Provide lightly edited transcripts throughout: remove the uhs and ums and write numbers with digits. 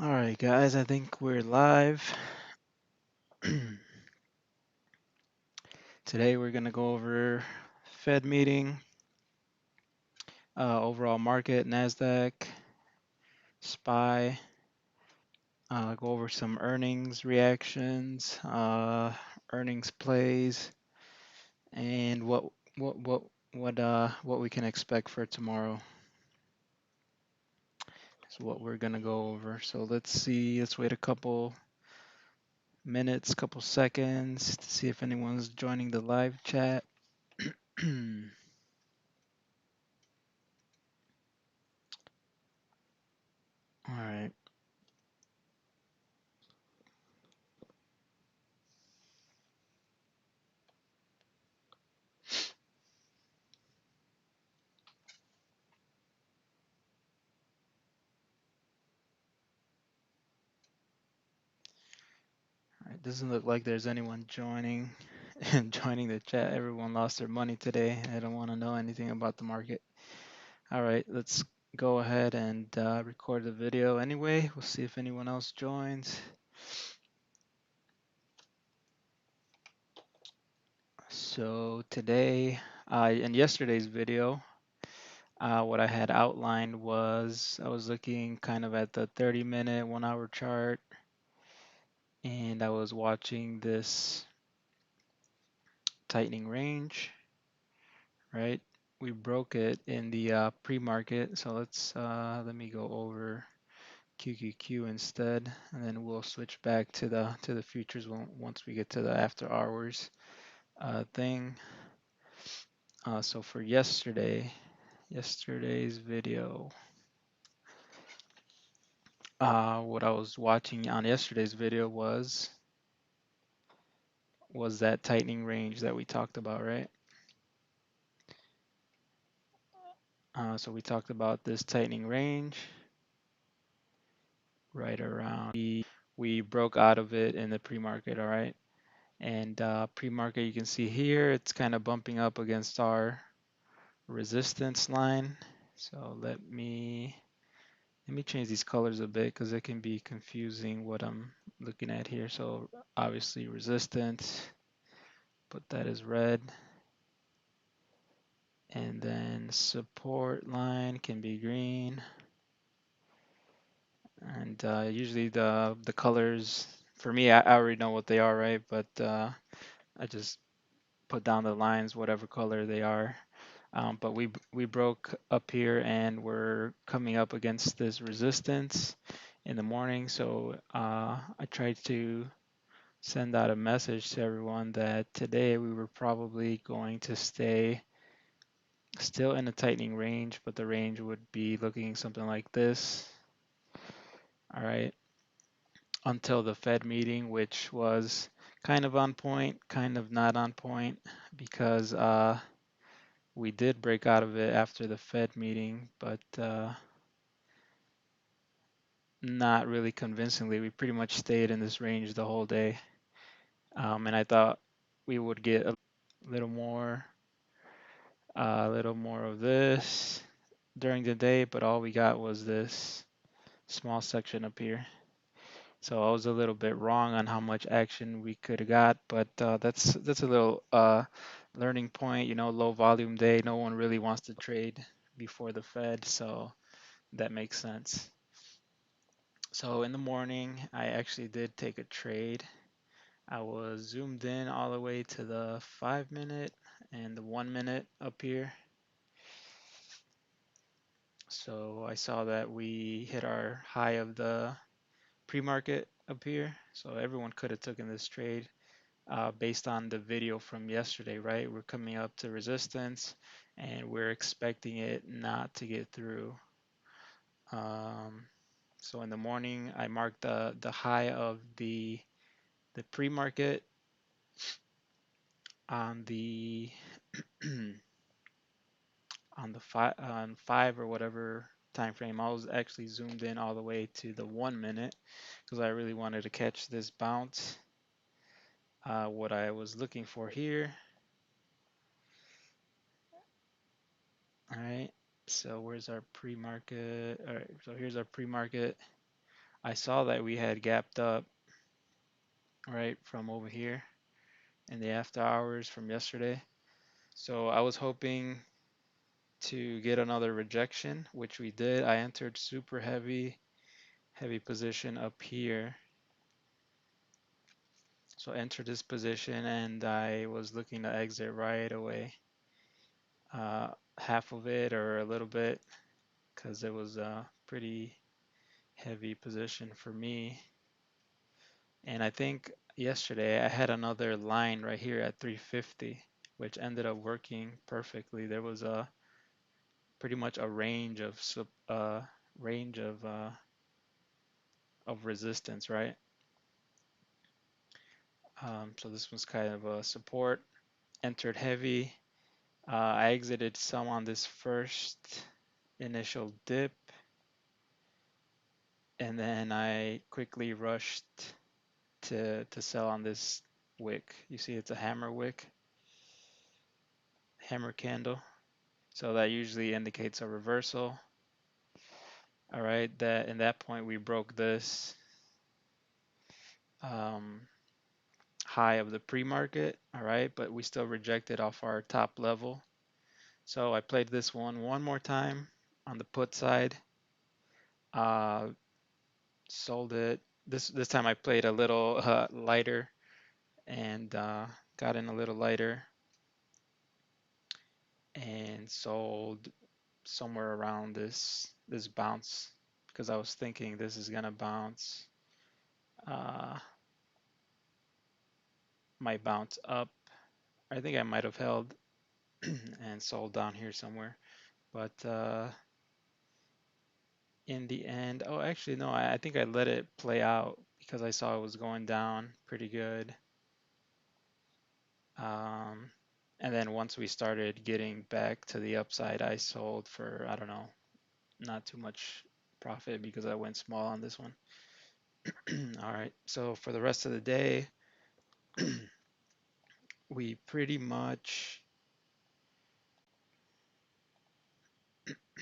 All right, guys, I think we're live. Today we're going to go over Fed meeting, overall market, NASDAQ, SPY, go over some earnings reactions, earnings plays, and what we can expect for tomorrow. Is what we're going to go over. So let's see, let's wait a couple minutes, couple seconds to see if anyone's joining the live chat. All right. It doesn't look like there's anyone joining and joining the chat. Everyone lost their money today. I don't want to know anything about the market. All right, let's go ahead and record the video anyway. We'll see if anyone else joins. So today, in yesterday's video, what I had outlined was I was looking kind of at the 30-minute, 1-hour chart, and I was watching this tightening range, right? We broke it in the pre-market, so let me go over QQQ instead, and then we'll switch back to the futures once we get to the after hours thing. So for yesterday's video, what I was watching on yesterday's video was that tightening range that we talked about, right? So we talked about this tightening range right around we broke out of it in the pre-market, all right? And pre-market, you can see here, it's kind of bumping up against our resistance line. So let me change these colors a bit because it can be confusing what I'm looking at here. So obviously resistance, put that as red. And then support line can be green. And usually the colors, for me, I already know what they are, right? But I just put down the lines, whatever color they are. But we broke up here and we're coming up against this resistance in the morning. So I tried to send out a message to everyone that today we were probably going to stay still in a tightening range, but the range would be looking something like this. All right, until the Fed meeting, which was kind of on point, kind of not on point, because we did break out of it after the Fed meeting, but not really convincingly. We pretty much stayed in this range the whole day, and I thought we would get a little more of this during the day, but all we got was this small section up here. So I was a little bit wrong on how much action we could have got, but that's a little learning point. You know, low volume day, no one really wants to trade before the Fed, so that makes sense. So in the morning, I actually did take a trade. I was zoomed in all the way to the 5-minute and the 1-minute up here. So I saw that we hit our high of the pre-market up here. So everyone could have taken this trade based on the video from yesterday, right? We're coming up to resistance and we're expecting it not to get through. So in the morning, I marked the high of the pre-market on the on 5 or whatever time frame. I was actually zoomed in all the way to the 1-minute because I really wanted to catch this bounce. What I was looking for here. All right. So where's our pre-market? All right. So here's our pre-market. I saw that we had gapped up right from over here in the after hours from yesterday. So I was hoping to get another rejection, which we did. I entered super heavy position up here. So I entered this position and I was looking to exit right away. Uh, Half of it or a little bit because it was a pretty heavy position for me. And I think yesterday I had another line right here at 350, which ended up working perfectly. There was a pretty much a range of resistance, right? So this was kind of a support. Entered heavy. I exited some on this first initial dip, and then I quickly rushed to sell on this wick. You see, it's a hammer wick, hammer candle. So that usually indicates a reversal. All right, that in that point we broke this um, high of the pre-market. All right, but we still rejected off our top level. So I played this one more time on the put side. Uh, Sold it. This time I played a little lighter and got in a little lighter and sold somewhere around this bounce because I was thinking this is gonna bounce, uh, might bounce up. I think I might have held and sold down here somewhere, but in the end, oh, actually no, I think I let it play out because I saw it was going down pretty good. Um, and then once we started getting back to the upside, I sold for, I don't know, not too much profit because I went small on this one. All right, so for the rest of the day, we pretty much,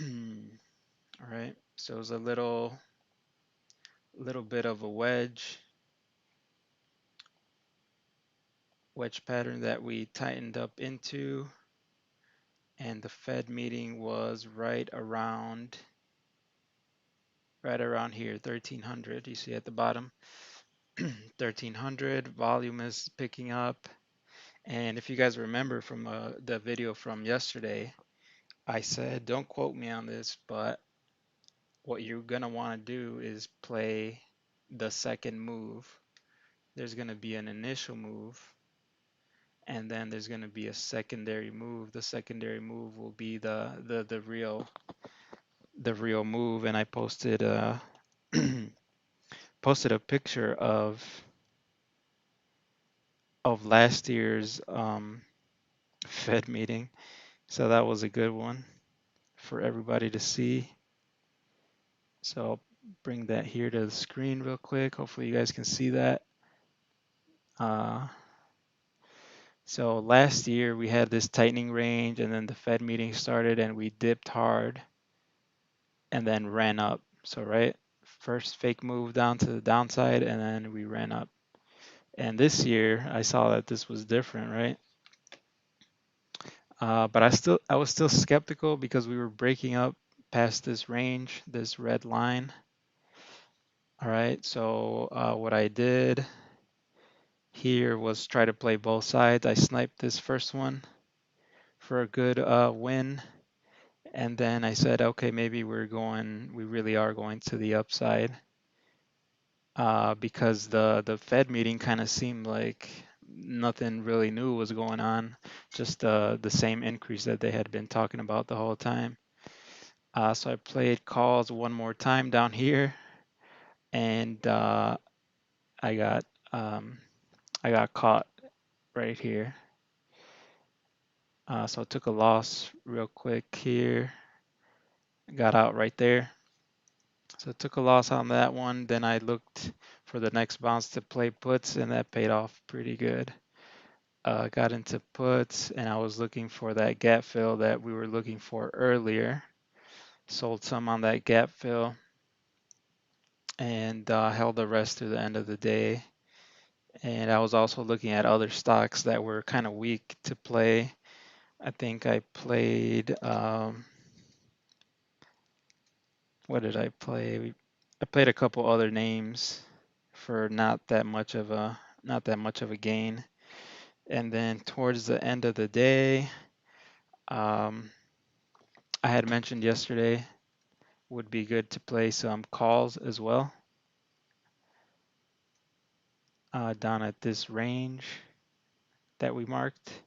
all right, so it was a little bit of a wedge pattern that we tightened up into, and the Fed meeting was right around here, 1300. You see at the bottom, 1300. Volume is picking up, and if you guys remember from the video from yesterday, I said don't quote me on this, but what you're gonna want to do is play the second move. There's gonna be an initial move, and then there's going to be a secondary move. The secondary move will be the real move. And I posted posted a picture of last year's Fed meeting. So that was a good one for everybody to see. So I'll bring that here to the screen real quick. Hopefully you guys can see that. So last year we had this tightening range, and then the Fed meeting started and we dipped hard and then ran up. So right, first fake move down to the downside, and then we ran up. And this year, I saw that this was different, right? But I was still skeptical because we were breaking up past this range, this red line. All right, so what I did here was try to play both sides. I sniped this first one for a good win, and then I said, okay, maybe we really are going to the upside. Because the Fed meeting kind of seemed like nothing really new was going on, just the same increase that they had been talking about the whole time. So I played calls one more time down here, and I got um, I got caught right here. So I took a loss real quick here. Got out right there. So I took a loss on that one. Then I looked for the next bounce to play puts, and that paid off pretty good. Got into puts, and I was looking for that gap fill that we were looking for earlier. Sold some on that gap fill, and held the rest through the end of the day. And I was also looking at other stocks that were kind of weak to play. I think I played, what did I play? I played a couple other names for not that much of a gain. And then towards the end of the day, um, I had mentioned yesterday would be good to play some calls as well, down at this range that we marked.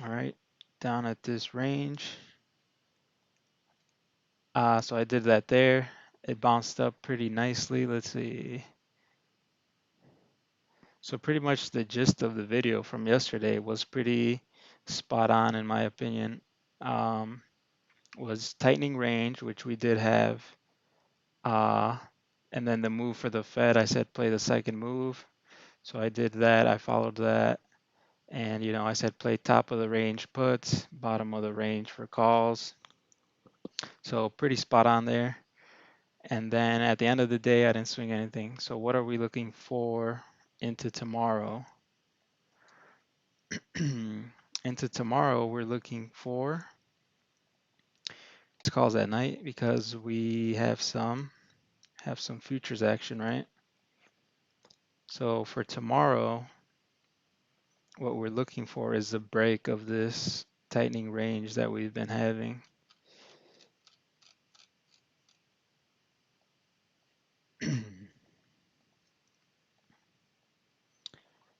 All right, down at this range. So I did that there. It bounced up pretty nicely. Let's see. So pretty much the gist of the video from yesterday was pretty spot on in my opinion. Um, was tightening range, which we did have. Uh, and then the move for the Fed, I said play the second move. So I did that. I followed that. And, I said play top of the range puts, bottom of the range for calls. So pretty spot on there. And then at the end of the day, I didn't swing anything. So what are we looking for into tomorrow? Into tomorrow, we're looking for calls at night because we have some futures action, right? So for tomorrow, what we're looking for is a break of this tightening range that we've been having.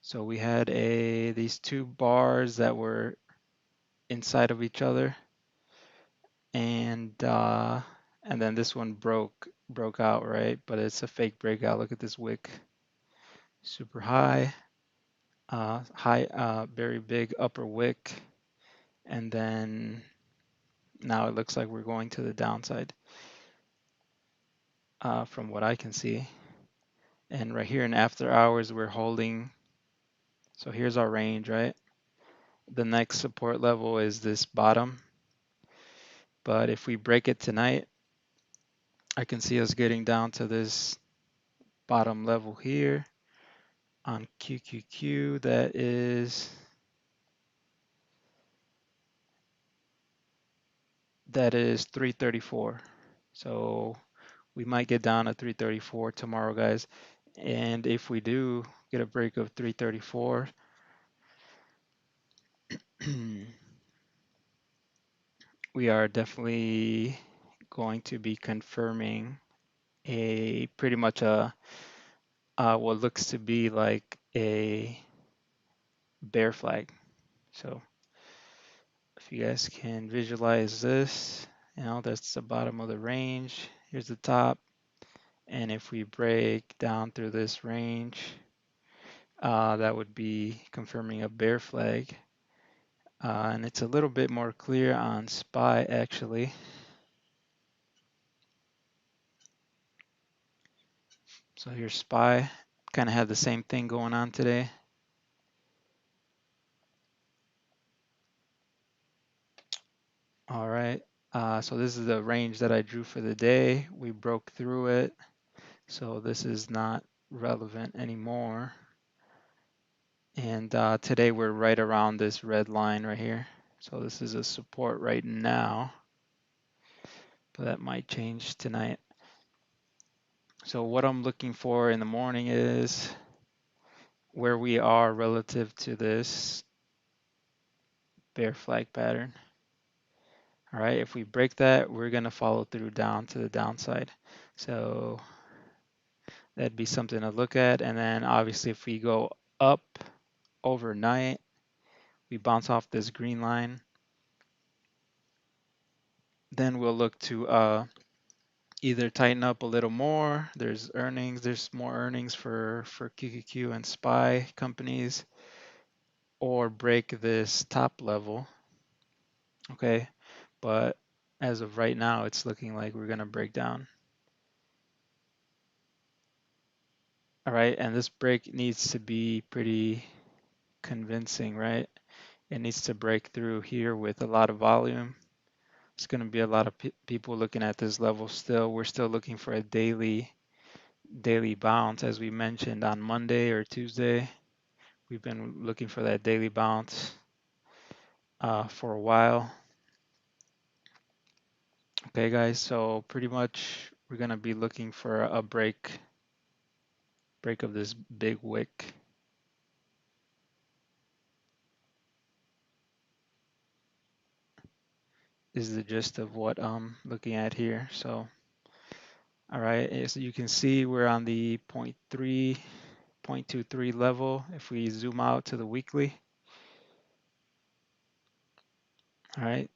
So we had these two bars that were inside of each other, and then this one broke out, right? But it's a fake breakout. Look at this wick, super high, very big upper wick, and then now it looks like we're going to the downside, from what I can see. And right here in after hours, we're holding. So here's our range, right? The next support level is this bottom. But if we break it tonight, I can see us getting down to this bottom level here on QQQ. That is 334. So we might get down to 334 tomorrow, guys. And if we do get a break of 334, we are definitely going to be confirming a pretty much a what looks to be like a bear flag. So if you guys can visualize this, that's the bottom of the range. Here's the top. And if we break down through this range, that would be confirming a bear flag. And it's a little bit more clear on SPY actually. So here's SPY, kind of had the same thing going on today. All right, so this is the range that I drew for the day. We broke through it, so this is not relevant anymore. And today we're right around this red line right here. So this is a support right now, but that might change tonight. So what I'm looking for in the morning is where we are relative to this bear flag pattern. All right, if we break that, we're gonna follow through down to the downside. So that'd be something to look at. And then obviously if we go up overnight, we bounce off this green line, then we'll look to either tighten up a little more. There's more earnings for QQQ and SPY companies, or break this top level. Okay, but as of right now, it's looking like we're gonna break down. All right, and this break needs to be pretty convincing, right? It needs to break through here with a lot of volume. It's going to be a lot of people looking at this level still. We're still looking for a daily bounce, as we mentioned on Monday or Tuesday. We've been looking for that daily bounce for a while. Okay, guys, so pretty much we're going to be looking for a break of this big wick. Is the gist of what I'm looking at here. So, all right, as you can see, we're on the 0.23 level. If we zoom out to the weekly, all right,